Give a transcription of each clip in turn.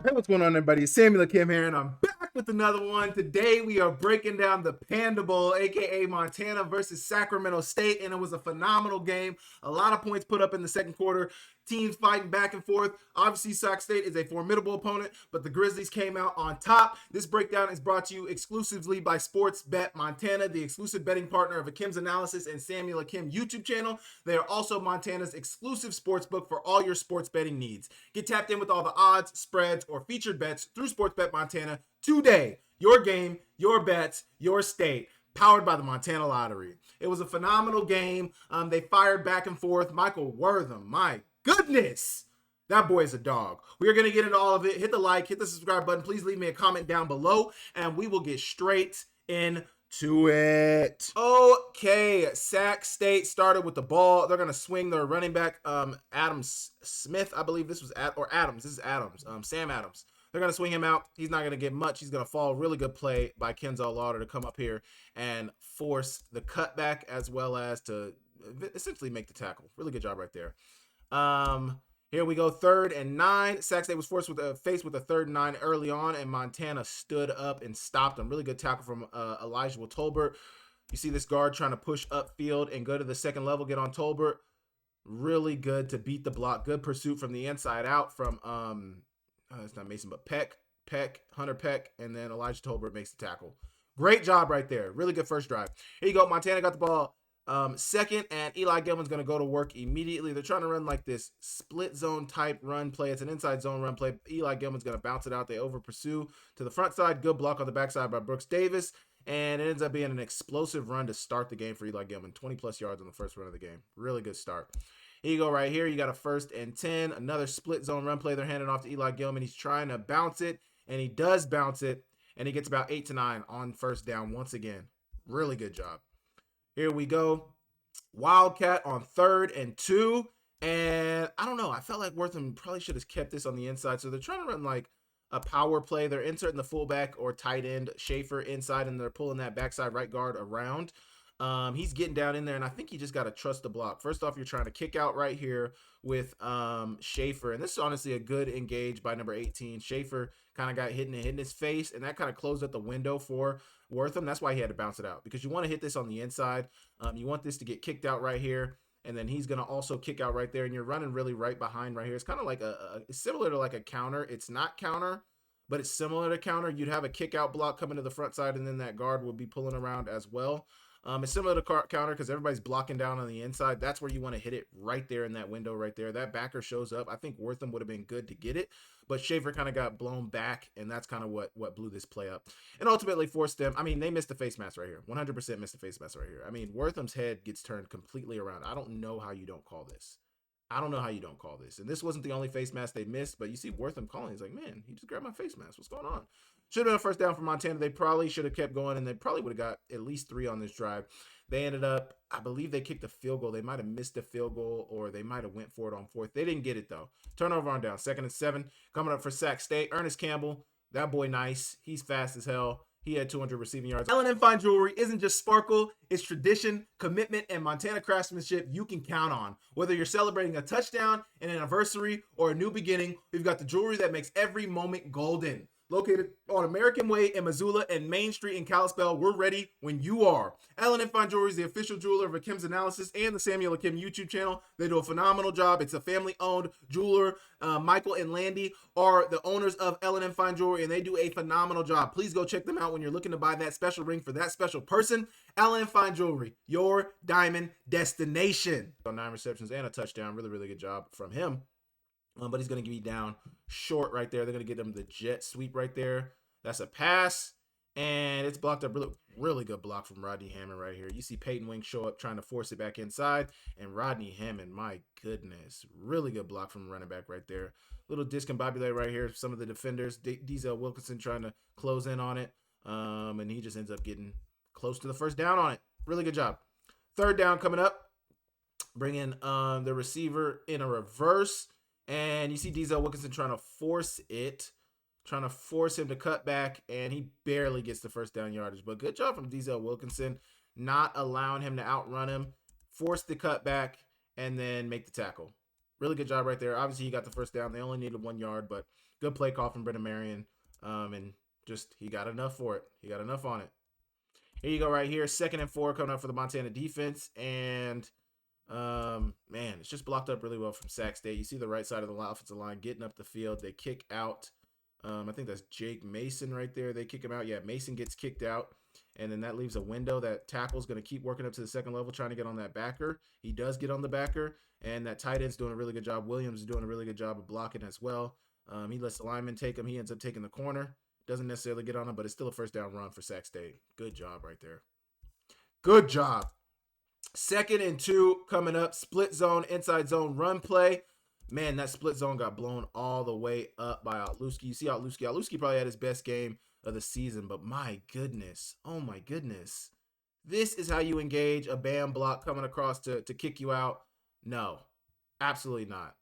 Hey, what's going on, everybody? It's Samuel Akem here, and I'm back with another one. Today, we are breaking down the Panda Bowl, aka Montana versus Sacramento State, and it was a phenomenal game. A lot of points put up in the second quarter. Teams fighting back and forth. Obviously, Sac State is a formidable opponent, but the Grizzlies came out on top. This breakdown is brought to you exclusively by Sports Bet Montana, the exclusive betting partner of Akem's Analysis and Samuel Akem YouTube channel. They are also Montana's exclusive sports book for all your sports betting needs. Get tapped in with all the odds, spreads, or featured bets through Sports Bet Montana today. Your game, your bets, your state. Powered by the Montana Lottery. It was a phenomenal game. They fired back and forth. Michael Wortham, my goodness, that boy is a dog. We are going to get into all of it. Hit the like, hit the subscribe button. Please leave me a comment down below, and we will get straight into it. Okay, Sac State started with the ball. They're going to swing their running back, Adams Smith, I believe this was, Adams. This is Adams, Sam Adams. They're going to swing him out. He's not going to get much. He's going to fall. Really good play by Kenzel Lauder to come up here and force the cutback as well as to essentially make the tackle. Really good job right there. Here we go, 3rd and 9. Sac State was faced with a 3rd and 9 early on, and Montana stood up and stopped him. Really good tackle from Elijah Tolbert. You see this guard trying to push upfield and go to the second level, get on Tolbert. Really good to beat the block. Good pursuit from the inside out from it's not Mason, but Hunter Peck, and then Elijah Tolbert makes the tackle. Great job right there. Really good first drive. Here you go. Montana got the ball second, and Eli Gilman's going to go to work immediately. They're trying to run like this split zone type run play. It's an inside zone run play. Eli Gilman's going to bounce it out. They over pursue to the front side. Good block on the backside by Brooks Davis, and it ends up being an explosive run to start the game for Eli Gilman. 20-plus yards on the first run of the game. Really good start. Here you go right here. You got a 1st and 10. Another split zone run play. They're handing off to Eli Gilman. He's trying to bounce it, and he does bounce it, and he gets about 8 to 9 on first down once again. Really good job. Here we go. Wildcat on 3rd and 2. And I don't know. I felt like Wortham probably should have kept this on the inside. So they're trying to run like a power play. They're inserting the fullback or tight end Schaefer inside, and they're pulling that backside right guard around. He's getting down in there, and I think you just got to trust the block. First off, you're trying to kick out right here with Schaefer, and this is honestly a good engage by number 18. Schaefer kind of got hit in his face, and that kind of closed up the window for Wortham. That's why he had to bounce it out, because you want to hit this on the inside. You want this to get kicked out right here, and then he's going to also kick out right there, and you're running really right behind right here. It's kind of like it's similar to like a counter. It's not counter, but it's similar to counter. You'd have a kick out block coming to the front side, and then that guard would be pulling around as well. It's similar to counter because everybody's blocking down on the inside. That's where you want to hit it right there in that window right there. That backer shows up. I think Wortham would have been good to get it, but Schaefer kind of got blown back, and that's kind of what blew this play up and ultimately forced them. I mean, they missed the face mask right here. 100% missed the face mask right here. I mean, Wortham's head gets turned completely around. I don't know how you don't call this. I don't know how you don't call this. And this wasn't the only face mask they missed, but you see Wortham calling. He's like, man, he just grabbed my face mask. What's going on? Should have been a first down for Montana. They probably should have kept going, and they probably would have got at least 3 on this drive. They ended up, I believe they kicked a field goal. They might have missed a field goal, or they might have went for it on 4th. They didn't get it, though. Turnover on down. 2nd and 7. Coming up for Sac State. Ernest Campbell, that boy nice. He's fast as hell. He had 200 receiving yards. L&M Fine Jewelry isn't just sparkle. It's tradition, commitment, and Montana craftsmanship you can count on. Whether you're celebrating a touchdown, an anniversary, or a new beginning, we've got the jewelry that makes every moment golden. Located on American Way in Missoula and Main Street in Kalispell, we're ready when you are. L&M Fine Jewelry is the official jeweler of Akem's Analysis and the Samuel Akem YouTube channel. They do a phenomenal job. It's a family-owned jeweler. Michael and Landy are the owners of L&M Fine Jewelry, and they do a phenomenal job. Please go check them out when you're looking to buy that special ring for that special person. L&M Fine Jewelry, your diamond destination. 9 receptions and a touchdown. Really, really good job from him. But he's going to be down short right there. They're going to get him the jet sweep right there. That's a pass, and it's blocked up. Really, really good block from Rodney Hammond right here. You see Peyton Wing show up trying to force it back inside, and Rodney Hammond, my goodness, really good block from running back right there. Little discombobulated right here. Some of the defenders, Diesel Wilkinson trying to close in on it, and he just ends up getting close to the first down on it. Really good job. 3rd down coming up. Bring in the receiver in a reverse. And you see Diesel Wilkinson trying to force him to cut back, and he barely gets the first down yardage. But good job from Diesel Wilkinson, not allowing him to outrun him, force the cutback, and then make the tackle. Really good job right there. Obviously, he got the first down. They only needed 1 yard, but good play call from Brendan Marion. And just he got enough for it. He got enough on it. Here you go right here. 2nd and 4 coming up for the Montana defense. And, man, it's just blocked up really well from Sac State. You see the right side of the offensive line getting up the field. They kick out. I think that's Jake Mason right there. They kick him out. Yeah, Mason gets kicked out. And then that leaves a window. That tackle's going to keep working up to the second level, trying to get on that backer. He does get on the backer. And that tight end's doing a really good job. Williams is doing a really good job of blocking as well. He lets the lineman take him. He ends up taking the corner. Doesn't necessarily get on him, but it's still a first down run for Sac State. Good job right there. Good job. 2nd and 2 coming up. Split zone, inside zone run play. Man, that split zone got blown all the way up by Otluski. You see Otluski. Otluski probably had his best game of the season, but my goodness. Oh, my goodness. This is how you engage a BAM block coming across to kick you out. No, absolutely not.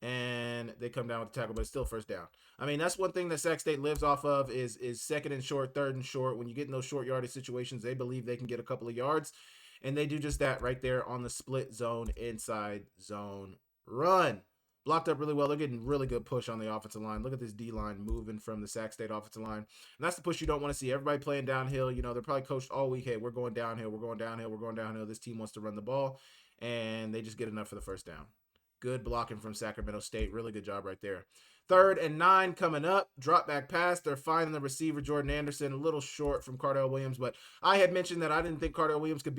And they come down with the tackle, but it's still first down. I mean, that's one thing that Sac State lives off of is 2nd and short, 3rd and short. When you get in those short yardage situations, they believe they can get a couple of yards, and they do just that right there on the split zone, inside zone run. Blocked up really well. They're getting really good push on the offensive line. Look at this D-line moving from the Sac State offensive line. And that's the push you don't want to see. Everybody playing downhill. You know, they're probably coached all week. Hey, we're going downhill. We're going downhill. We're going downhill. This team wants to run the ball, and they just get enough for the first down. Good blocking from Sacramento State. Really good job right there. 3rd and 9 coming up. Drop back pass. They're finding the receiver, Jordan Anderson, a little short from Cardell Williams. But I had mentioned that I didn't think Cardell Williams could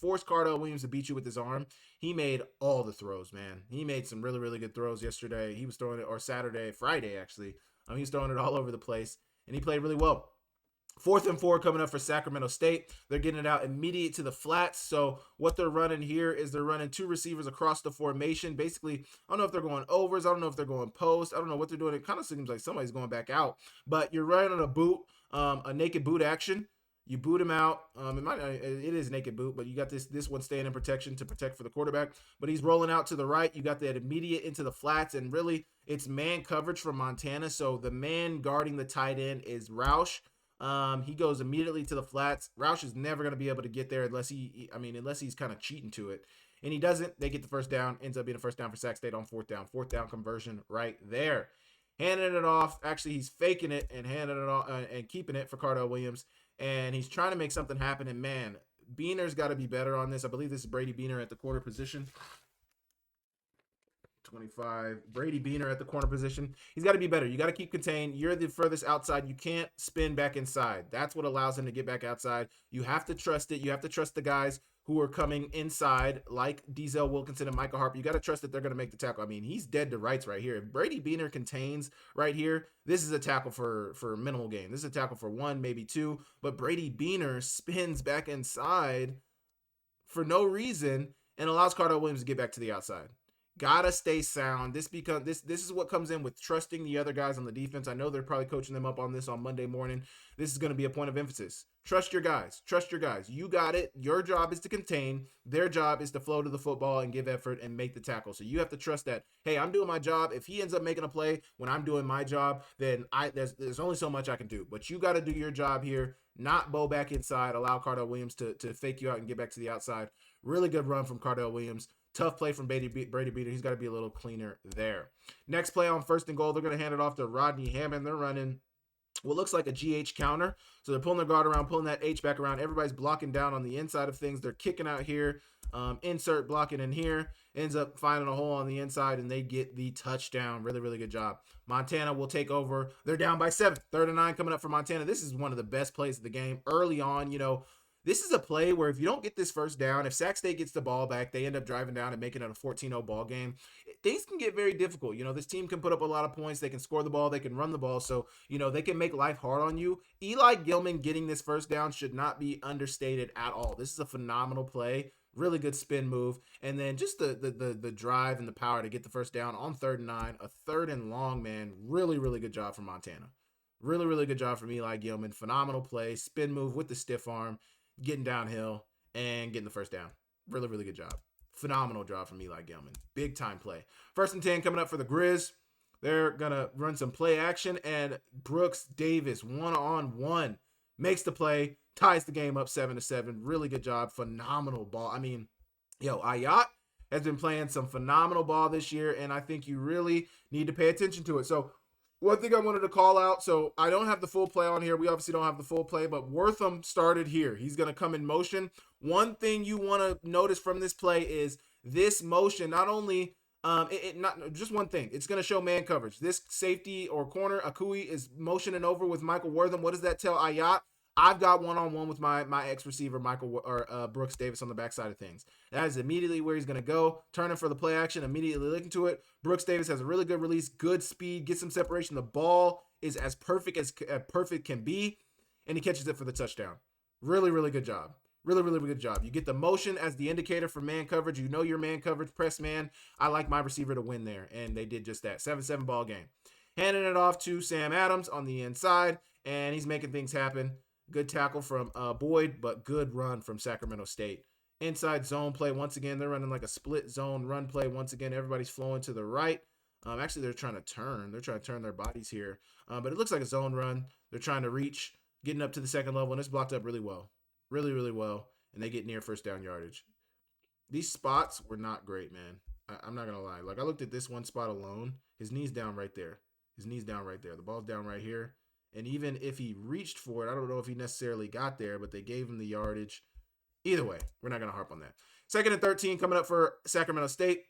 force Cardell Williams to beat you with his arm. He made all the throws, man. He made some really, really good throws yesterday. He was throwing it, or Friday, actually. He was throwing it all over the place, and he played really well. 4th and 4 coming up for Sacramento State. They're getting it out immediate to the flats. So what they're running here is they're running 2 receivers across the formation. Basically, I don't know if they're going overs. I don't know if they're going post. I don't know what they're doing. It kind of seems like somebody's going back out. But you're running a boot, a naked boot action. You boot him out. It is naked boot, but you got this one staying in protection to protect for the quarterback. But he's rolling out to the right. You got that immediate into the flats, and really it's man coverage from Montana. So the man guarding the tight end is Roush. He goes immediately to the flats. Roush is never going to be able to get there unless he's kind of cheating to it. And he doesn't. They get the first down. Ends up being a first down for Sac State on 4th down. 4th down conversion right there. Handing it off. Actually, he's faking it and handing it off and keeping it for Cardell Williams. And he's trying to make something happen. And, man, Beaner's got to be better on this. I believe this is Brady Beaner at the corner position. 25. Brady Beaner at the corner position. He's got to be better. You got to keep contained. You're the furthest outside. You can't spin back inside. That's what allows him to get back outside. You have to trust it. You have to trust the guys who are coming inside, like Diesel Wilkinson and Michael Harper. You got to trust that they're going to make the tackle. I mean, he's dead to rights right here. If Brady Beaner contains right here, this is a tackle for minimal gain. This is a tackle for 1, maybe 2. But Brady Beaner spins back inside for no reason and allows Cardell Williams to get back to the outside. Gotta stay sound. This is what comes in with trusting the other guys on the defense. I know they're probably coaching them up on this on Monday morning. This is going to be a point of emphasis. Trust your guys. Trust your guys. You got it. Your job is to contain. Their job is to flow to the football and give effort and make the tackle. So you have to trust that, hey, I'm doing my job. If he ends up making a play when I'm doing my job, then there's only so much I can do. But you got to do your job here, not bow back inside, allow Cardell Williams to fake you out and get back to the outside. Really good run from Cardell Williams. Tough play from Brady Beater. He's got to be a little cleaner there. Next play on 1st and goal, they're going to hand it off to Rodney Hammond. They're running what looks like a GH counter. So they're pulling their guard around, pulling that H back around. Everybody's blocking down on the inside of things. They're kicking out here. Insert blocking in here. Ends up finding a hole on the inside, and they get the touchdown. Really, really good job. Montana will take over. They're down by 7. 3rd and 9 coming up for Montana. This is one of the best plays of the game. Early on, this is a play where if you don't get this first down, if Sac State gets the ball back, they end up driving down and making it a 14-0 ball game. Things can get very difficult. This team can put up a lot of points. They can score the ball. They can run the ball. So, they can make life hard on you. Eli Gilman getting this first down should not be understated at all. This is a phenomenal play. Really good spin move. And then just the drive and the power to get the first down on 3rd and 9. A 3rd and long, man. Really, really good job from Montana. Really, really good job from Eli Gilman. Phenomenal play. Spin move with the stiff arm. Getting downhill and getting the first down. Really, really good job. Phenomenal job from Eli Gilman. Big time play. 1st and 10 coming up for the Grizz. They're going to run some play action, and Brooks Davis, 1-on-1, makes the play, ties the game up 7-7. Really good job. Phenomenal ball. I mean, Ayat has been playing some phenomenal ball this year, and I think you really need to pay attention to it. So one thing I wanted to call out, so I don't have the full play on here. We obviously don't have the full play, but Wortham started here. He's going to come in motion. One thing you want to notice from this play is this motion, not only not just one thing. It's going to show man coverage. This safety or corner, Akui, is motioning over with Michael Wortham. What does that tell Ayat? I've got one-on-one with my ex-receiver, Brooks Davis, on the backside of things. That is immediately where he's going to go. Turning for the play action, immediately looking to it. Brooks Davis has a really good release, good speed, gets some separation. The ball is as perfect can be, and he catches it for the touchdown. Really, really good job. Really, really good job. You get the motion as the indicator for man coverage. You know your man coverage, press man. I like my receiver to win there, and they did just that. 7-7 ball game. Handing it off to Sam Adams on the inside, and he's making things happen. Good tackle from Boyd, but good run from Sacramento State. Inside zone play. Once again, they're running like a split zone run play. Once again, everybody's flowing to the right. Actually, they're trying to turn. They're trying to turn their bodies here. But it looks like a zone run. They're trying to reach, getting up to the second level, and it's blocked up really well. Really, really well. And they get near first down yardage. These spots were not great, man. I'm not going to lie. Like, I looked at this one spot alone. His knee's down right there. The ball's down right here. And even if he reached for it, I don't know if he necessarily got there, but they gave him the yardage. Either way, we're not going to harp on that. 2nd and 13 coming up for Sacramento State.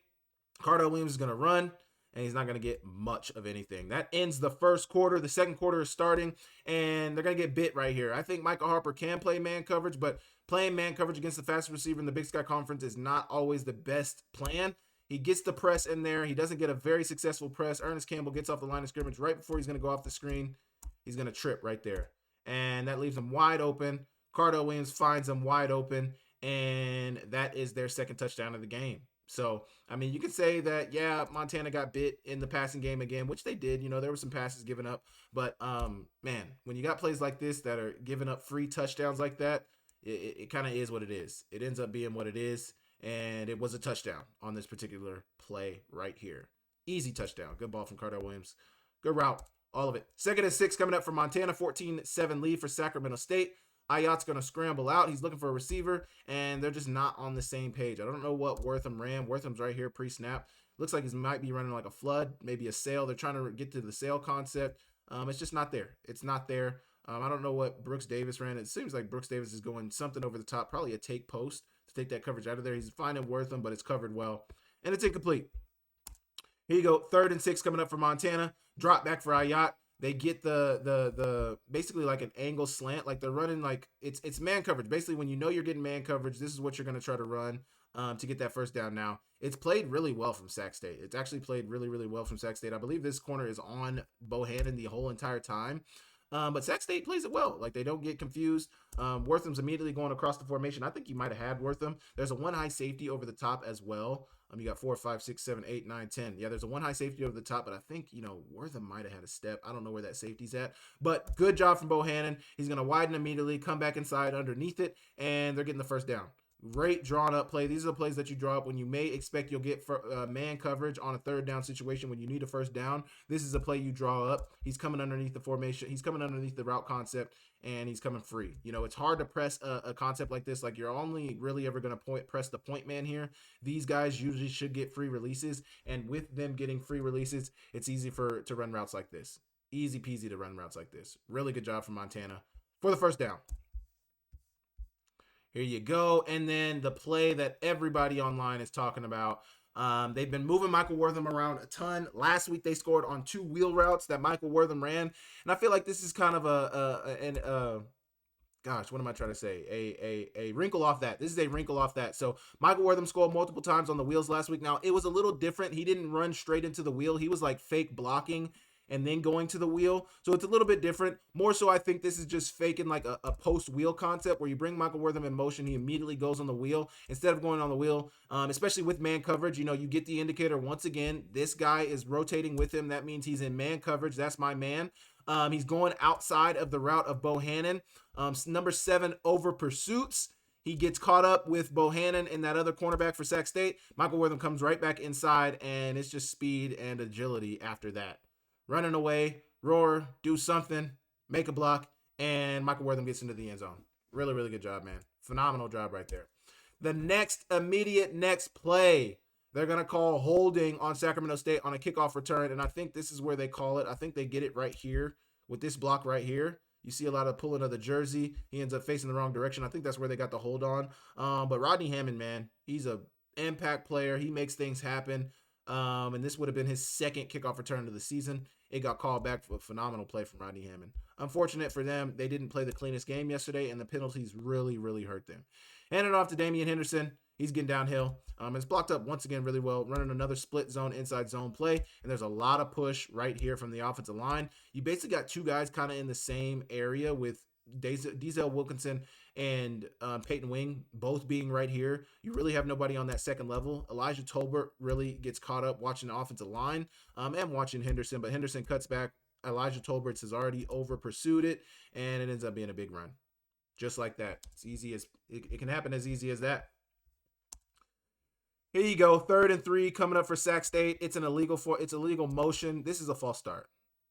Cardell Williams is going to run, and he's not going to get much of anything. That ends the first quarter. The second quarter is starting, and they're going to get bit right here. I think Michael Harper can play man coverage, but playing man coverage against the fastest receiver in the Big Sky Conference is not always the best plan. He gets the press in there. He doesn't get a very successful press. Ernest Campbell gets off the line of scrimmage right before he's going to go off the screen. He's going to trip right there. And that leaves him wide open. Cardell Williams finds him wide open. And that is their second touchdown of the game. So, I mean, you could say that, yeah, Montana got bit in the passing game again, which they did. You know, there were some passes given up. But, man, when you got plays like this that are giving up free touchdowns like that, it kind of is what it is. It ends up being what it is. And it was a touchdown on this particular play right here. Easy touchdown. Good ball from Cardell Williams. Good route. All of it. 2nd and 6 coming up for Montana. 14-7 lead for Sacramento State. Ayat's going to scramble out. He's looking for a receiver, and they're just not on the same page. I don't know what Wortham ran. Wortham's right here pre-snap. Looks like he might be running like a flood, maybe a sail. They're trying to get to the sail concept. It's just not there. It's not there. I don't know what Brooks Davis ran. It seems like Brooks Davis is going something over the top, probably a take post to take that coverage out of there. He's finding Wortham, but it's covered well, and it's incomplete. Here you go. 3rd and 6 coming up for Montana. Drop back for Ayat. They get the basically like an angle slant. Like they're running like it's man coverage. Basically, when you know you're getting man coverage, this is what you're going to try to run to get that first down. Now, it's played really well from Sac State. It's actually played really, really well from Sac State. I believe this corner is on Bohannon the whole entire time. But Sac State plays it well. Like, they don't get confused. Wortham's immediately going across the formation. I think you might have had Wortham. There's a one high safety over the top as well. You got 4, 5, 6, 7, 8, 9, 10. Yeah, there's a one high safety over the top, but I think, Wortham might have had a step. I don't know where that safety's at. But good job from Bohannon. He's going to widen immediately, come back inside underneath it, and they're getting the first down. Great drawn up play. These are the plays that you draw up when you may expect you'll get man coverage on a 3rd down situation when you need a first down. This is a play you draw up. He's coming underneath the formation. He's coming underneath the route concept, and he's coming free. It's hard to press a concept like this. Like, you're only really ever going to press the point man here. These guys usually should get free releases, and with them getting free releases, it's easy to run routes like this. Easy peasy to run routes like this. Really good job from Montana for the first down. Here you go. And then the play that everybody online is talking about. They've been moving Michael Wortham around a ton. Last week they scored on 2 wheel routes that Michael Wortham ran. And I feel like this is kind of what am I trying to say? A wrinkle off that. This is a wrinkle off that. So Michael Wortham scored multiple times on the wheels last week. Now, it was a little different. He didn't run straight into the wheel. He was like fake blocking and then going to the wheel. So it's a little bit different. More so, I think this is just faking like a post-wheel concept where you bring Michael Wortham in motion. He immediately goes on the wheel instead of going on the wheel, especially with man coverage. You get the indicator once again. This guy is rotating with him. That means he's in man coverage. That's my man. He's going outside of the route of Bohannon. Number 7 over pursuits. He gets caught up with Bohannon and that other cornerback for Sac State. Michael Wortham comes right back inside, and it's just speed and agility after that. Running away, roar, do something, make a block, and Michael Wortham gets into the end zone. Really, really good job, man. Phenomenal job right there. The next play. They're going to call holding on Sacramento State on a kickoff return, and I think this is where they call it. I think they get it right here with this block right here. You see a lot of pulling of the jersey. He ends up facing the wrong direction. I think that's where they got the hold on. But Rodney Hammond, man, he's a impact player. He makes things happen. And this would have been his second kickoff return of the season. It got called back for a phenomenal play from Rodney Hammond. Unfortunate for them, they didn't play the cleanest game yesterday, and the penalties really, really hurt them. Handing it off to Damian Henderson. He's getting downhill. It's blocked up once again really well, running another split zone, inside zone play, and there's a lot of push right here from the offensive line. You basically got two guys kind of in the same area with Denzel Wilkinson and Peyton Wing both being right here. You really have nobody on that second level. Elijah Tolbert really gets caught up watching the offensive line and watching Henderson, but Henderson cuts back. Elijah Tolbert has already over pursued it, and it ends up being a big run. Just like that. It's easy as it can happen as easy as that. Here you go, 3rd and 3 coming up for Sac State. It's illegal motion. This is a false start.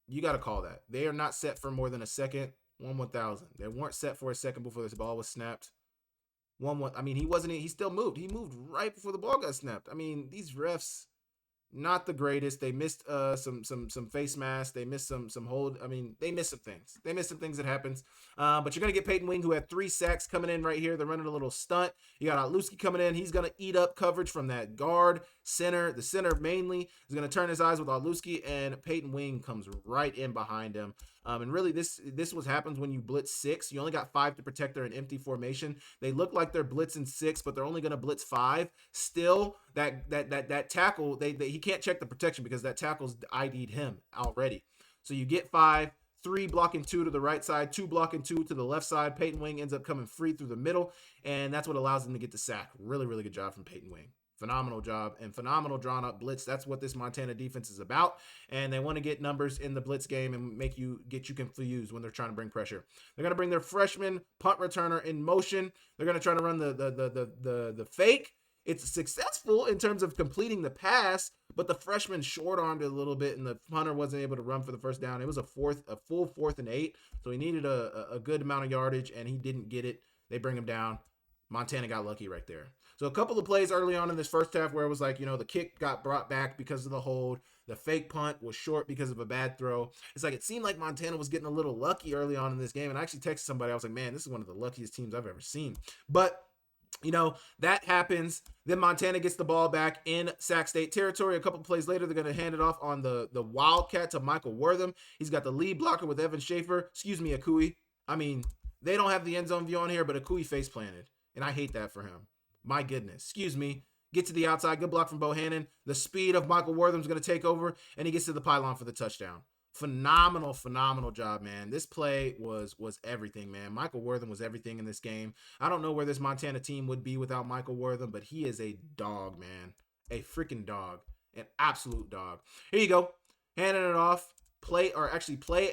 You got to call that. They are not set for more than a second. 1/1000. They weren't set for a second before this ball was snapped. 1-1. I mean, he still moved. He moved right before the ball got snapped. I mean, these refs, not the greatest. They missed some face masks. They missed some hold. I mean, they missed some things. That happens. But you're gonna get Peyton Wing, who had 3 sacks coming in right here. They're running a little stunt. You got Otluski coming in. He's gonna eat up coverage from that guard center. The center mainly is gonna turn his eyes with Otluski, and Peyton Wing comes right in behind him. And really, this what happens when you blitz 6. You only got 5 to protect. They're in empty formation. They look like they're blitzing 6, but they're only going to blitz 5. Still, that tackle, he can't check the protection because that tackle's ID'd him already. So you get 5, 3 blocking 2 to the right side, 2 blocking 2 to the left side. Peyton Wing ends up coming free through the middle, and that's what allows them to get the sack. Really, really good job from Peyton Wing. Phenomenal job and phenomenal drawn up blitz. That's what this Montana defense is about. And they want to get numbers in the blitz game and get you confused when they're trying to bring pressure. They're going to bring their freshman punt returner in motion. They're going to try to run the fake. It's successful in terms of completing the pass, but the freshman short-armed it a little bit, and the punter wasn't able to run for the first down. It was a full 4th and 8, so he needed a good amount of yardage, and he didn't get it. They bring him down. Montana got lucky right there. So a couple of plays early on in this first half where it was like, the kick got brought back because of the hold. The fake punt was short because of a bad throw. It's like it seemed like Montana was getting a little lucky early on in this game. And I actually texted somebody. I was like, man, this is one of the luckiest teams I've ever seen. But, that happens. Then Montana gets the ball back in Sac State territory. A couple of plays later, they're going to hand it off on the Wildcat to Michael Wortham. He's got the lead blocker with Evan Schaefer. Akui. I mean, they don't have the end zone view on here, but Akui face planted. And I hate that for him. My goodness. Get to the outside. Good block from Bohannon. The speed of Michael Wortham's going to take over, and he gets to the pylon for the touchdown. Phenomenal job, man. This play was everything, man. Michael Wortham was everything in this game. I don't know where this Montana team would be without Michael Wortham, but he is a dog, man. A freaking dog. An absolute dog. Here you go. Handing it off. Play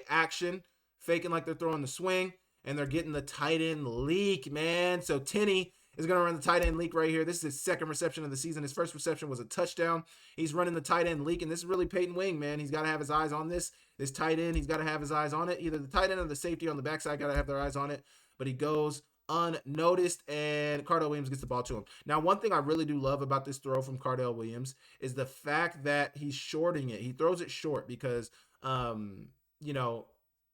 action. Faking like they're throwing the swing, and they're getting the tight end leak, man. So Tenney is going to run the tight end leak right here. This is his second reception of the season. His first reception was a touchdown. He's running the tight end leak, and this is really Peyton Wing, man. He's got to have his eyes on this tight end. He's got to have his eyes on it. Either the tight end or the safety on the backside got to have their eyes on it, but he goes unnoticed, and Cardell Williams gets the ball to him. Now, one thing I really do love about this throw from Cardell Williams is the fact that he's shorting it. He throws it short because,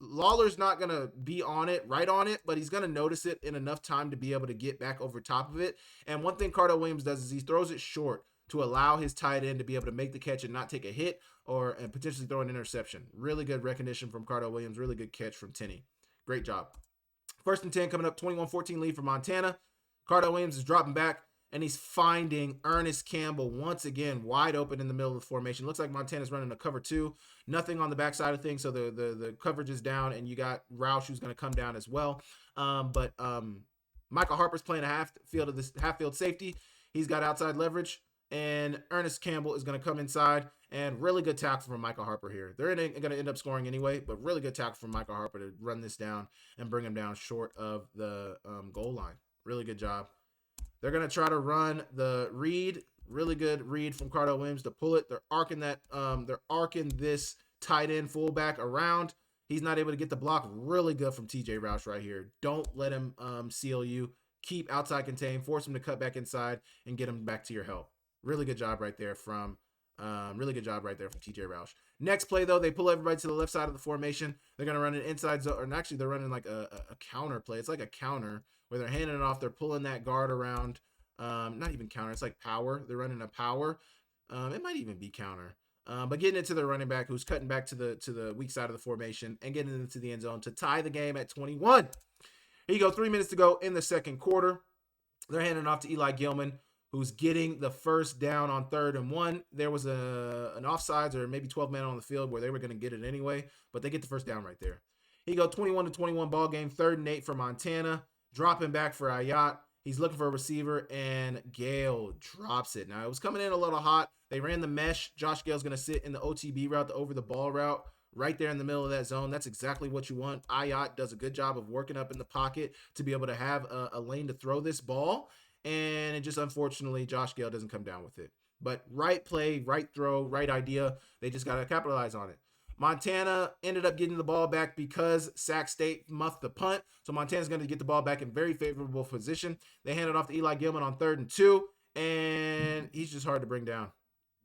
Lawler's not going to be right on it, but he's going to notice it in enough time to be able to get back over top of it. And one thing Cardell Williams does is he throws it short to allow his tight end to be able to make the catch and not take a hit and potentially throw an interception. Really good recognition from Cardell Williams. Really good catch from Tenney. Great job. 1st and 10 coming up, 21-14 lead for Montana. Cardell Williams is dropping back, and he's finding Ernest Campbell once again wide open in the middle of the formation. Looks like Montana's running a cover 2. Nothing on the backside of things, so the coverage is down, and you got Roush who's going to come down as well. But Michael Harper's playing a half field safety. He's got outside leverage, and Ernest Campbell is going to come inside, and really good tackle from Michael Harper here. They're going to end up scoring anyway, but really good tackle from Michael Harper to run this down and bring him down short of the goal line. Really good job. They're going to try to run the read. Really good read from Cardell Williams to pull it. They're arcing this tight end fullback around. He's not able to get the block. Really good from TJ Roush right here. Don't let him seal you. Keep outside contained. Force him to cut back inside and get him back to your help. Really good job right there from TJ Roush. Next play, though, they pull everybody to the left side of the formation. They're going to run an inside zone, or actually, they're running like a counter play. It's like a counter where they're handing it off. They're pulling that guard around. Not even counter. It's like power. They're running a power. It might even be counter. But getting into the running back who's cutting back to the weak side of the formation and getting into the end zone to tie the game at 21. Here you go. 3 minutes to go in the second quarter. They're handing off to Eli Gilman, who's getting the first down on 3rd and 1. There was an offsides or maybe 12 men on the field where they were going to get it anyway, but they get the first down right there. Here you go. 21-21 ball game. 3rd and 8 for Montana. Dropping back for Ayat. He's looking for a receiver, and Gale drops it. Now, it was coming in a little hot. They ran the mesh. Josh Gale's going to sit in the OTB route, the over-the-ball route, right there in the middle of that zone. That's exactly what you want. Ayat does a good job of working up in the pocket to be able to have a lane to throw this ball, and it just, unfortunately, Josh Gale doesn't come down with it. But right play, right throw, right idea. They just got to capitalize on it. Montana ended up getting the ball back because Sac State muffed the punt. So Montana's going to get the ball back in very favorable position. They hand it off to Eli Gilman on 3rd and 2, and he's just hard to bring down.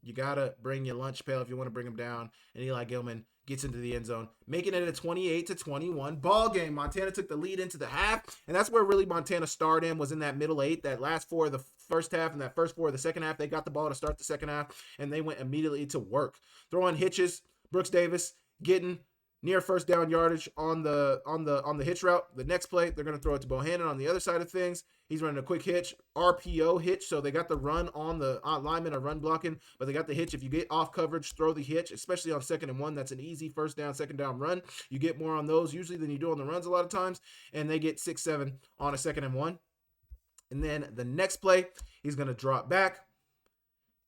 You got to bring your lunch pail if you want to bring him down. And Eli Gilman gets into the end zone, making it a 28-21 ball game. Montana took the lead into the half, and that's where really Montana started in, was in that middle 8, that last 4 of the first half and that first 4 of the second half. They got the ball to start the second half, and they went immediately to work. Throwing hitches. Brooks Davis getting near first down yardage on the hitch route. The next play, they're going to throw it to Bohannon on the other side of things. He's running a quick hitch, RPO hitch. So they got the run on the lineman or run blocking, but they got the hitch. If you get off coverage, throw the hitch, especially on 2nd and 1. That's an easy first down, second down run. You get more on those usually than you do on the runs a lot of times. And they get 6-7 on a 2nd and 1. And then the next play, he's going to drop back.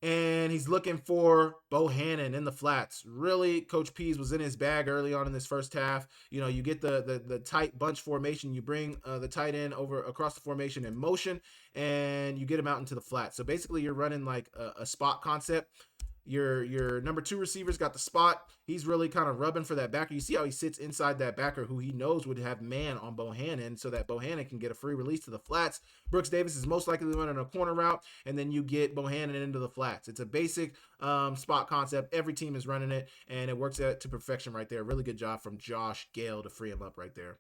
And he's looking for Bohannon in the flats. Really, Coach Pease was in his bag early on in this first half. You know, you get the tight bunch formation. You bring the tight end over across the formation in motion, and you get him out into the flat. So basically, you're running like a spot concept. Your number 2 receiver's got the spot. He's really kind of rubbing for that backer. You see how he sits inside that backer who he knows would have man on Bohannon so that Bohannon can get a free release to the flats. Brooks Davis is most likely running a corner route, and then you get Bohannon into the flats. It's a basic spot concept. Every team is running it, and it works to perfection right there. Really good job from Josh Gale to free him up right there.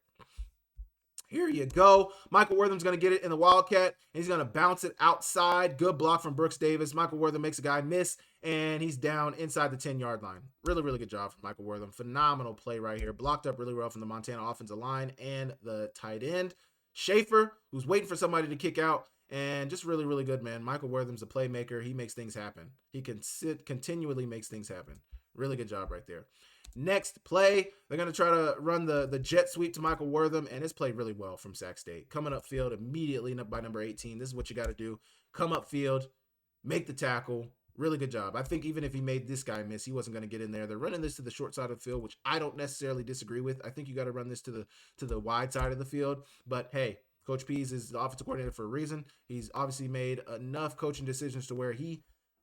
Here you go. Michael Wortham's going to get it in the Wildcat, and he's going to bounce it outside. Good block from Brooks Davis. Michael Wortham makes a guy miss, and he's down inside the 10-yard line. Really, really good job from Michael Wortham. Phenomenal play right here. Blocked up really well from the Montana offensive line and the tight end. Schaefer, who's waiting for somebody to kick out, and just really, really good, man. Michael Wortham's a playmaker. He makes things happen. He continually makes things happen. Really good job right there. Next play, they're going to try to run the jet sweep to Michael Wortham, and it's played really well from Sac State. Coming up field immediately by number 18. This is what you got to do. Come up field, make the tackle. Really good job. I think even if he made this guy miss, he wasn't going to get in there. They're running this to the short side of the field, which I don't necessarily disagree with. I think you got to run this to the wide side of the field. But hey, Coach Pease is the offensive coordinator for a reason. He's obviously made enough coaching decisions to where he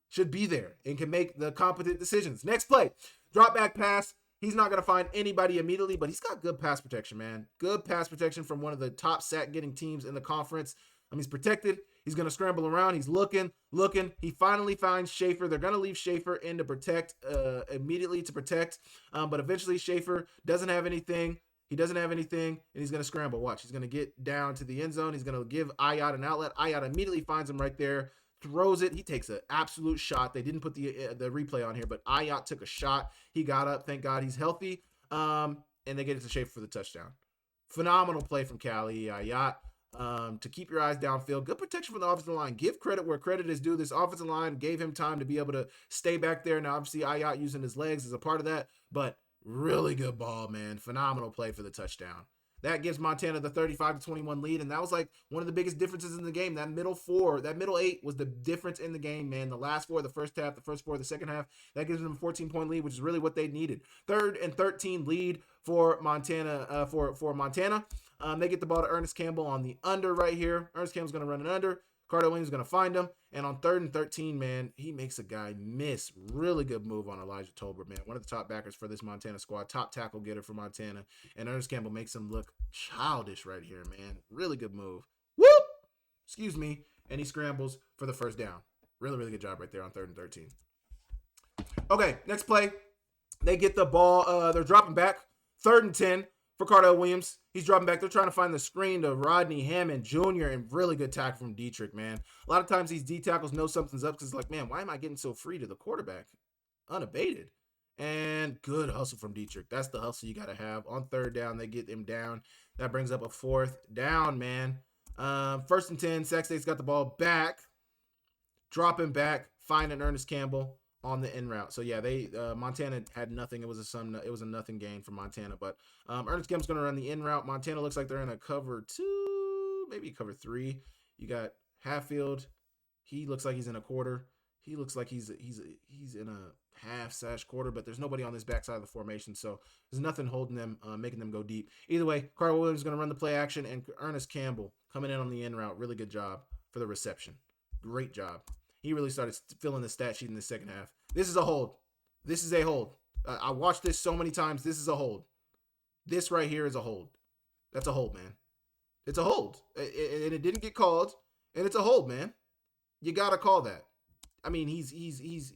should be there and can make the competent decisions. Next play, drop back pass. He's not going to find anybody immediately, but he's got good pass protection, man. Good pass protection from one of the top sack-getting teams in the conference. I mean, he's protected. He's going to scramble around. He's looking. He finally finds Schaefer. They're going to leave Schaefer in to protect, immediately to protect. But eventually Schaefer doesn't have anything. He doesn't have anything, and he's going to scramble. Watch. He's going to get down to the end zone. He's going to give Ayat an outlet. Ayat immediately finds him right there. Throws it. He takes an absolute shot. They didn't put the replay on here, but Ayat took a shot. He got up. Thank God he's healthy. And they get it to Schaefer for the touchdown. Phenomenal play from Keali'i Ah Yat to keep your eyes downfield. Good protection from the offensive line. Give credit where credit is due. This offensive line gave him time to be able to stay back there. Now, obviously, Ayat using his legs is a part of that, but really good ball, man. Phenomenal play for the touchdown. That gives Montana the 35-21 lead, and that was like one of the biggest differences in the game. That middle 8 was the difference in the game, man. The last 4 of the first half, the first 4 of the second half, that gives them a 14-point lead, which is really what they needed. 3rd and 13 lead for Montana. Montana, they get the ball to Ernest Campbell on the under right here. Ernest Campbell's going to run an under. Cardell Williams is going to find him. And on 3rd and 13, man, he makes a guy miss. Really good move on Elijah Tolbert, man. One of the top backers for this Montana squad. Top tackle getter for Montana. And Ernest Campbell makes him look childish right here, man. Really good move. Whoop! Excuse me. And he scrambles for the first down. Really, really good job right there on 3rd and 13. Okay, next play. They get the ball. They're dropping back. 3rd and 10 for Cardell Williams. He's dropping back. They're trying to find the screen to Rodney Hammond Jr. and really good tackle from Dietrich, man. A lot of times these D tackles know something's up because it's like, man, why am I getting so free to the quarterback? Unabated. And good hustle from Dietrich. That's the hustle you got to have. On 3rd down, they get him down. That brings up a 4th down, man. 1st and 10. Sac State's got the ball back. Dropping back. Finding Ernest Campbell on the in route. So yeah, they Montana had nothing. It was a nothing gain for Montana. But Ernest Campbell's going to run the in route. Montana looks like they're in a cover 2, maybe cover 3. You got Hatfield. He looks like he's in a quarter. He looks like he's in a half/quarter, but there's nobody on this backside of the formation, so there's nothing holding them, making them go deep. Either way, Cardell Williams is going to run the play action, and Ernest Campbell coming in on the in route. Really good job for the reception. Great job. He really started filling the stat sheet in the second half. This is a hold. This is a hold. I watched this so many times. This is a hold. This right here is a hold. That's a hold, man. It's a hold. And it didn't get called, and it's a hold, man. You got to call that. I mean, he's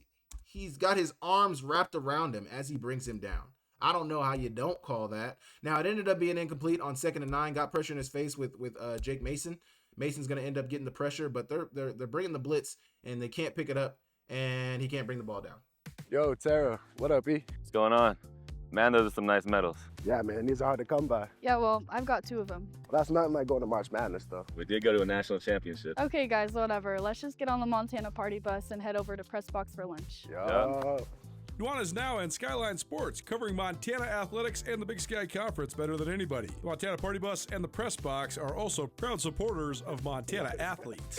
got his arms wrapped around him as he brings him down. I don't know how you don't call that. Now, it ended up being incomplete on 2nd and 9. Got pressure in his face with Jake Mason. Mason's going to end up getting the pressure, but they're bringing the blitz, and they can't pick it up, and he can't bring the ball down. Yo, Tara, what up, E? What's going on? Man, those are some nice medals. Yeah, man, these are hard to come by. Yeah, well, I've got 2 of them. Well, that's nothing like going to March Madness, though. We did go to a national championship. Okay, guys, whatever. Let's just get on the Montana party bus and head over to Press Box for lunch. Yo. Nuanez Now and Skyline Sports, covering Montana athletics and the Big Sky Conference better than anybody. The Montana Party Bus and the Press Box are also proud supporters of Montana athletes.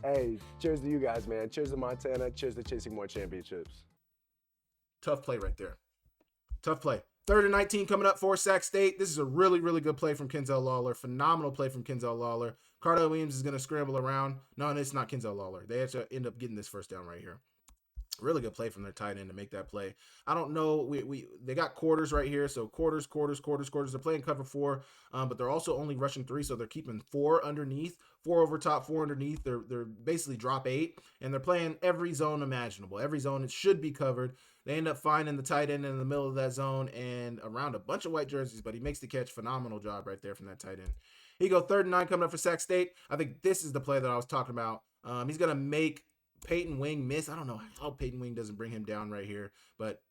Hey, cheers to you guys, man. Cheers to Montana. Cheers to chasing more championships. Tough play right there. Tough play. 3rd and 19 coming up for Sac State. This is a really, really good play from Kenzel Lawler. Phenomenal play from Kenzel Lawler. Cardell Williams is going to scramble around. No, it's not Kenzel Lawler. They actually end up getting this 1st down right here. Really good play from their tight end to make that play. I don't know. They got quarters right here. So quarters. They're playing cover 4, but they're also only rushing 3. So they're keeping 4 underneath, 4 over top, 4 underneath. They're basically drop 8, and they're playing every zone imaginable. Every zone it should be covered. They end up finding the tight end in the middle of that zone and around a bunch of white jerseys, but he makes the catch. Phenomenal job right there from that tight end. Here you go, 3rd and 9 coming up for Sac State. I think this is the play that I was talking about. He's going to make Peyton Wing miss. I don't know how Peyton Wing doesn't bring him down right here, but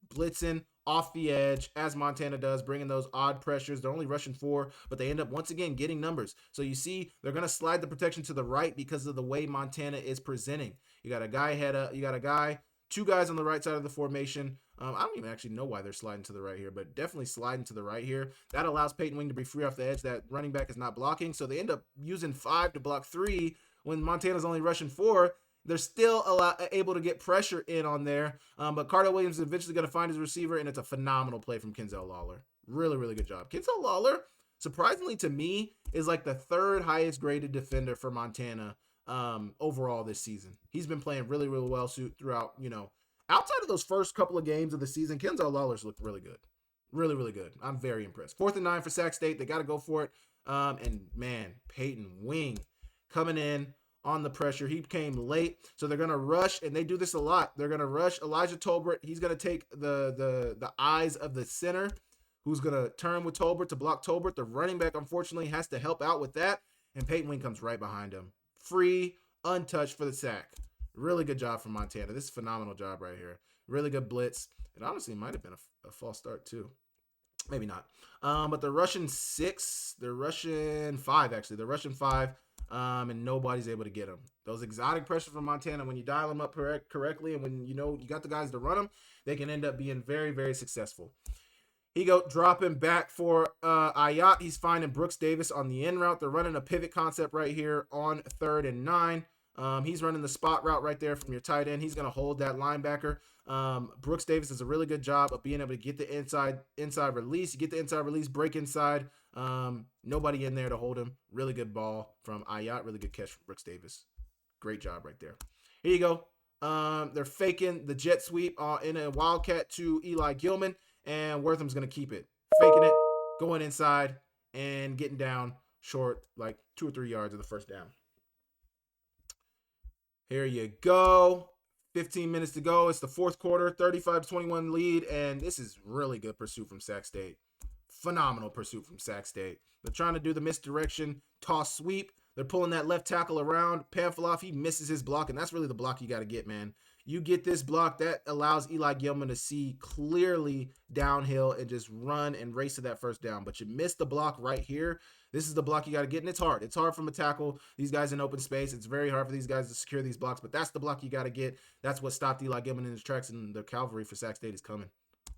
blitzing off the edge as Montana does, bringing those odd pressures. They're only rushing 4, but they end up once again getting numbers. So you see they're going to slide the protection to the right because of the way Montana is presenting. You got a guy 2 guys on the right side of the formation. I don't even actually know why they're sliding to the right here, but definitely sliding to the right here. That allows Peyton Wing to be free off the edge. That running back is not blocking, so they end up using 5 to block 3 when Montana's only rushing 4. They're still able to get pressure in on there, but Cardell Williams is eventually going to find his receiver, and it's a phenomenal play from Kenzel Lawler. Really, really good job. Kenzel Lawler, surprisingly to me, is like the 3rd highest graded defender for Montana overall this season. He's been playing really, really well throughout, outside of those first couple of games of the season. Kenzel Lawler's looked really good. Really, really good. I'm very impressed. 4th and 9 for Sac State. They got to go for it. And man, Peyton Wing coming in on the pressure. He came late, so they're going to rush, and they do this a lot. They're going to rush Elijah Tolbert. He's going to take the eyes of the center, who's going to turn with Tolbert to block Tolbert. The running back, unfortunately, has to help out with that, and Peyton Wing comes right behind him. Free, untouched for the sack. Really good job from Montana. This is a phenomenal job right here. Really good blitz. It honestly might have been a false start too. Maybe not. But they're rushing 6. They're rushing 5, actually. They're rushing 5. And nobody's able to get them. Those exotic pressures from Montana, when you dial them up correctly, and when you got the guys to run them, they can end up being very, very successful. He dropping back for Ayat. He's finding Brooks Davis on the in route. They're running a pivot concept right here on 3rd and 9. He's running the spot route right there from your tight end. He's going to hold that linebacker. Brooks Davis does a really good job of being able to get the inside release. You get the inside release, break inside. Nobody in there to hold him. Really good ball from Ayat. Really good catch from Brooks Davis. Great job right there. Here you go. They're faking the jet sweep in a wildcat to Eli Gilman, and Wortham's going to keep it. Faking it, going inside, and getting down short, like 2 or 3 yards of the 1st down. Here you go. 15 minutes to go. It's the fourth quarter, 35-21 lead, and this is really good pursuit from Sac State. Phenomenal pursuit from Sac State. They're trying to do the misdirection, toss sweep. They're pulling that left tackle around. Pamphilov, he misses his block, and that's really the block you got to get, man. You get this block, that allows Eli Gilman to see clearly downhill and just run and race to that first down. But you missed the block right here. This is the block you got to get, and it's hard. It's hard from a tackle. These guys in open space. It's very hard for these guys to secure these blocks, but that's the block you got to get. That's what stopped Eli Gilman in his tracks, and the cavalry for Sac State is coming.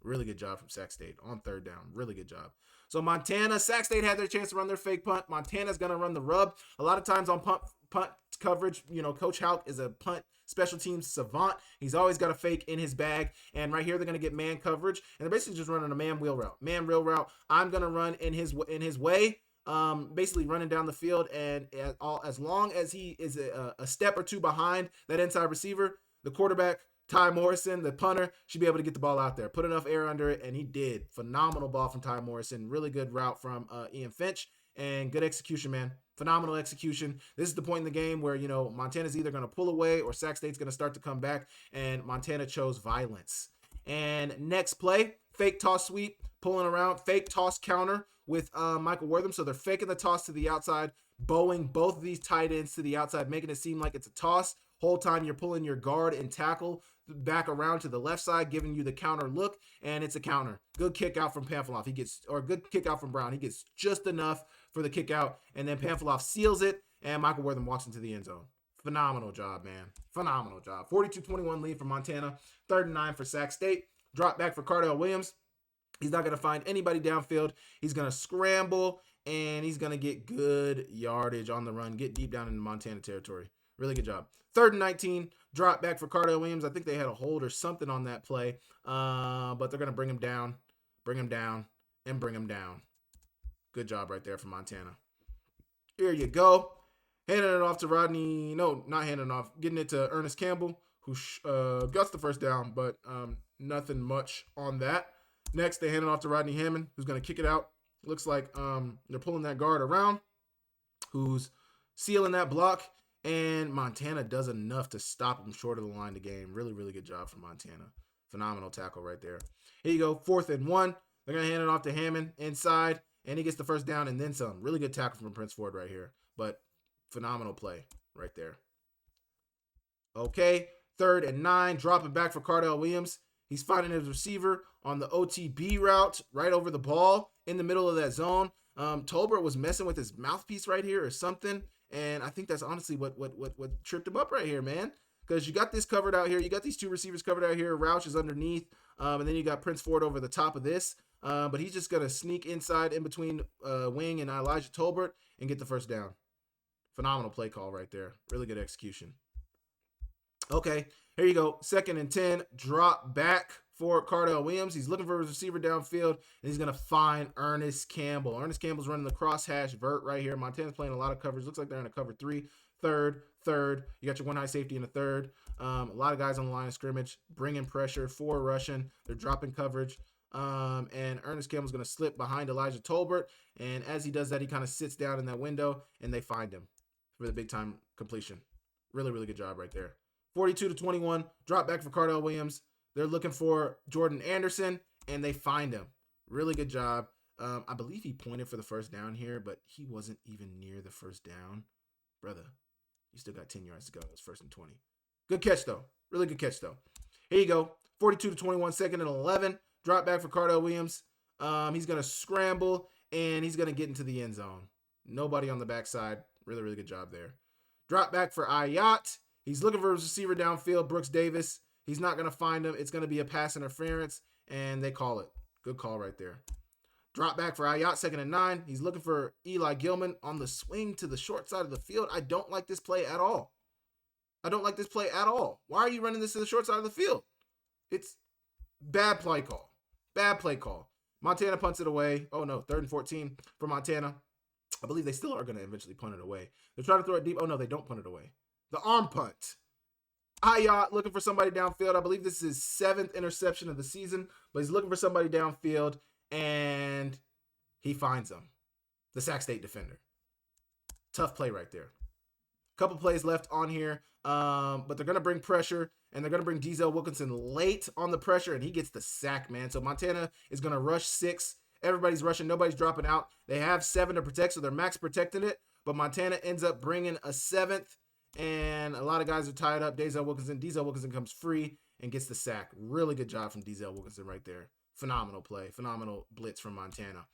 Really good job from Sac State on third down. Really good job. So Montana, Sac State had their chance to run their fake punt. Montana's going to run the rub. A lot of times on punt coverage, Coach Houck is a punt special teams savant. He's always got a fake in his bag. And right here, they're going to get man coverage. And they're basically just running a man wheel route. Man wheel route. I'm going to run in his way. Basically running down the field. And as long as he is a step or two behind that inside receiver, the quarterback, Ty Morrison, the punter, should be able to get the ball out there. Put enough air under it, and he did. Phenomenal ball from Ty Morrison. Really good route from Ian Finch, and good execution, man. Phenomenal execution. This is the point in the game where, Montana's either going to pull away or Sac State's going to start to come back, and Montana chose violence. And next play, fake toss sweep, pulling around, fake toss counter with Michael Wortham. So they're faking the toss to the outside, bowing both of these tight ends to the outside, making it seem like it's a toss. Whole time you're pulling your guard and tackle back around to the left side, giving you the counter look, and it's a counter. Good kick out from Pamphilov. Good kick out from Brown. He gets just enough for the kick out, and then Pamphilov seals it, and Michael Wortham walks into the end zone. Phenomenal job, man. Phenomenal job. 42-21 lead for Montana. 3rd and 9 for Sac State. Drop back for Cardell Williams. He's not going to find anybody downfield. He's going to scramble, and he's going to get good yardage on the run, get deep down into Montana territory. Really good job. 3rd and 19, drop back for Cardell Williams. I think they had a hold or something on that play, but they're going to bring him down, and bring him down. Good job right there from Montana. Here you go. Handing it off to Rodney. No, not handing it off. Getting it to Ernest Campbell, who got the first down, but nothing much on that. Next, they hand it off to Rodney Hammond, who's going to kick it out. Looks like they're pulling that guard around, who's sealing that block. And Montana does enough to stop him short of the line of the game. Really, really good job from Montana. Phenomenal tackle right there. Here you go, 4th and 1. They're going to hand it off to Hammond inside, and he gets the first down and then some. Really good tackle from Prince Ford right here, but phenomenal play right there. Okay, 3rd and 9, dropping back for Cardell Williams. He's finding his receiver on the OTB route right over the ball in the middle of that zone. Tolbert was messing with his mouthpiece right here or something. And I think that's honestly what tripped him up right here, man. Because you got this covered out here. You got these two receivers covered out here. Roush is underneath. And then you got Prince Ford over the top of this. But he's just going to sneak inside in between Wing and Elijah Tolbert and get the first down. Phenomenal play call right there. Really good execution. Okay, here you go. 2nd and 10. Drop back for Cardell Williams. He's looking for his receiver downfield, and he's going to find Ernest Campbell. Ernest Campbell's running the crosshash vert right here. Montana's playing a lot of coverage. Looks like they're in a cover 3. Third. You got your one high safety in the 3rd. A lot of guys on the line of scrimmage, bringing pressure, 4 rushing. They're dropping coverage. And Ernest Campbell's going to slip behind Elijah Tolbert. And as he does that, he kind of sits down in that window, and they find him for the big-time completion. Really, really good job right there. 42-21, drop back for Cardell Williams. They're looking for Jordan Anderson, and they find him. Really good job. I believe he pointed for the first down here, but he wasn't even near the first down. Brother, you still got 10 yards to go. It was 1st and 20. Good catch, though. Really good catch, though. Here you go. 42-21, 2nd and 11. Drop back for Cardell Williams. He's going to scramble, and he's going to get into the end zone. Nobody on the backside. Really, really good job there. Drop back for Ah Yat. He's looking for his receiver downfield, Brooks Davis. He's not going to find him. It's going to be a pass interference, and they call it. Good call right there. Drop back for Ah Yat, 2nd and 9. He's looking for Eli Gilman on the swing to the short side of the field. I don't like this play at all. Why are you running this to the short side of the field? It's bad play call. Montana punts it away. Oh, no, 3rd and 14 for Montana. I believe they still are going to eventually punt it away. They're trying to throw it deep. Oh, no, they don't punt it away. The arm punt. Ah Yat looking for somebody downfield. I believe this is his 7th interception of the season, but he's looking for somebody downfield, and he finds him. The Sac State defender. Tough play right there. Couple plays left on here, but they're going to bring pressure, and they're going to bring Denzel Wilkinson late on the pressure, and he gets the sack, man. So Montana is going to rush 6. Everybody's rushing. Nobody's dropping out. They have 7 to protect, so they're max protecting it, but Montana ends up bringing a 7th, and a lot of guys are tied up. Denzel Wilkinson comes free and gets the sack. Really good job from Denzel Wilkinson right there. Phenomenal play. Phenomenal blitz from Montana.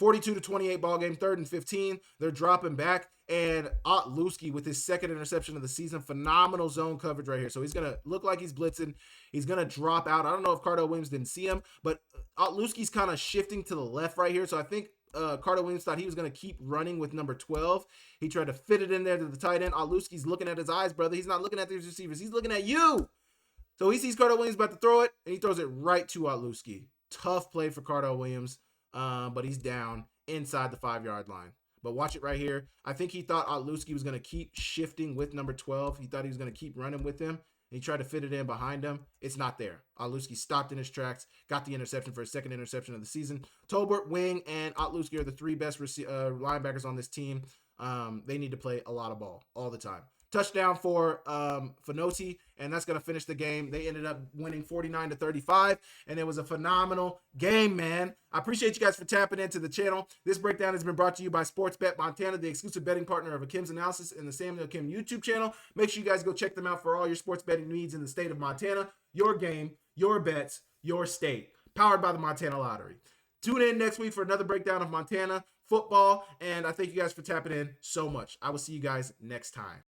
42-28 ball game, 3rd and 15. They're dropping back, and Otlewski with his 2nd interception of the season. Phenomenal zone coverage right here. So he's going to look like he's blitzing. He's going to drop out. I don't know if Cardell Williams didn't see him, but Otlewski's kind of shifting to the left right here. So I think Cardell Williams thought he was going to keep running with number 12. He tried to fit it in there to the tight end. Otlewski's looking at his eyes, brother. He's not looking at these receivers. He's looking at you. So he sees Cardell Williams about to throw it, and he throws it right to Otlewski. Tough play for Cardell Williams, but he's down inside the 5-yard line. But watch it right here. I think he thought Otlewski was going to keep shifting with number 12. He thought he was going to keep running with him. He tried to fit it in behind him. It's not there. Otlewski stopped in his tracks, got the interception for his 2nd interception of the season. Tolbert, Wing, and Otlewski are the 3 best linebackers on this team. They need to play a lot of ball all the time. Touchdown for Fanotti, and that's going to finish the game. They ended up winning 49-35, and it was a phenomenal game, man. I appreciate you guys for tapping into the channel. This breakdown has been brought to you by Sportsbet Montana, the exclusive betting partner of Akem's Analysis and the Samuel Akem YouTube channel. Make sure you guys go check them out for all your sports betting needs in the state of Montana. Your game, your bets, your state. Powered by the Montana Lottery. Tune in next week for another breakdown of Montana football, and I thank you guys for tapping in so much. I will see you guys next time.